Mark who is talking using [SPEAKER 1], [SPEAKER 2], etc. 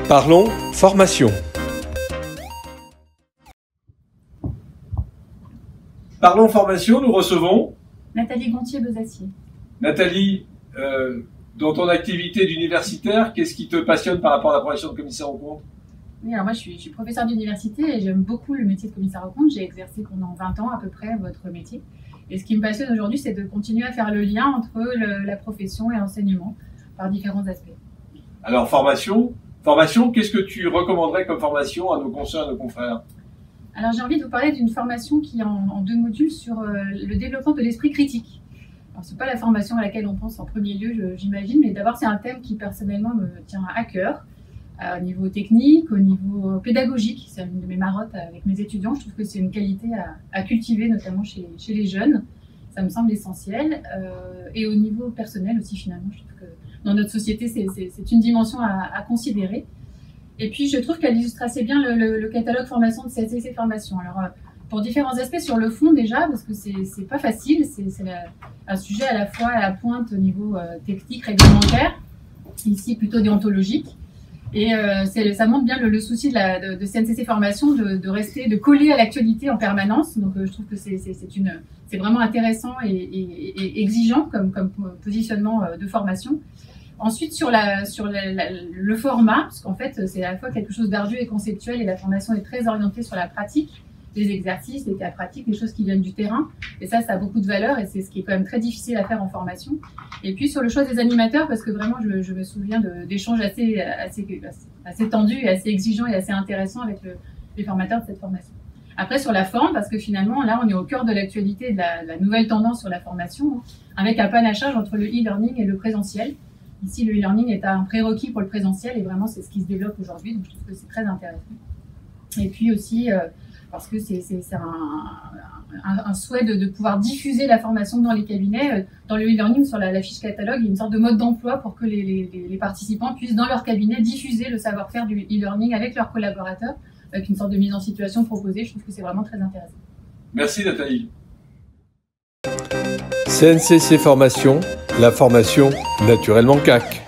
[SPEAKER 1] Parlons formation. Parlons formation, nous recevons
[SPEAKER 2] Nathalie Gontier-Bezassier.
[SPEAKER 1] Nathalie, dans ton activité d'universitaire, qu'est-ce qui te passionne par rapport à la profession de commissaire aux comptes?
[SPEAKER 2] Oui, alors moi je suis professeure d'université et j'aime beaucoup le métier de commissaire aux comptes. J'ai exercé pendant 20 ans à peu près votre métier. Et ce qui me passionne aujourd'hui, c'est de continuer à faire le lien entre la profession et l'enseignement par différents aspects.
[SPEAKER 1] Alors formation, qu'est-ce que tu recommanderais comme formation à nos consoeurs et à nos confrères?
[SPEAKER 2] Alors j'ai envie de vous parler d'une formation qui est en 2 modules sur le développement de l'esprit critique. Alors c'est pas la formation à laquelle on pense en premier lieu, j'imagine, mais d'abord c'est un thème qui personnellement me tient à cœur. Au niveau technique, au niveau pédagogique, c'est une de mes marottes avec mes étudiants. Je trouve que c'est une qualité à cultiver, notamment chez les jeunes. Ça me semble essentiel. Et au niveau personnel aussi, finalement, je trouve que dans notre société, c'est une dimension à considérer. Et puis, je trouve qu'elle illustre assez bien le catalogue formation de CNCC Formation. Alors, pour différents aspects sur le fond déjà, parce que c'est pas facile, c'est un sujet à la fois à la pointe au niveau technique, réglementaire, ici plutôt déontologique. Et ça montre bien le souci de CNCC Formation de rester, de coller à l'actualité en permanence. Donc je trouve que c'est vraiment intéressant et exigeant comme positionnement de formation. Ensuite sur le format, parce qu'en fait c'est à la fois quelque chose d'ardu et conceptuel et la formation est très orientée sur la pratique, les exercices, les cas pratiques, les choses qui viennent du terrain. Et ça a beaucoup de valeur et c'est ce qui est quand même très difficile à faire en formation. Et puis sur le choix des animateurs, parce que vraiment je me souviens d'échanges assez tendus et assez exigeants et assez intéressants avec les formateurs de cette formation. Après sur la forme, parce que finalement là on est au cœur de l'actualité de la nouvelle tendance sur la formation, avec un panachage entre le e-learning et le présentiel. Ici le e-learning est un prérequis pour le présentiel et vraiment c'est ce qui se développe aujourd'hui, donc je trouve que c'est très intéressant. Et puis aussi parce que c'est un souhait de pouvoir diffuser la formation dans les cabinets. Dans le e-learning, sur la fiche catalogue, il y a une sorte de mode d'emploi pour que les participants puissent, dans leur cabinet, diffuser le savoir-faire du e-learning avec leurs collaborateurs, avec une sorte de mise en situation proposée. Je trouve que c'est vraiment très intéressant.
[SPEAKER 1] Merci Nathalie. CNCC Formation, la formation naturellement CAC.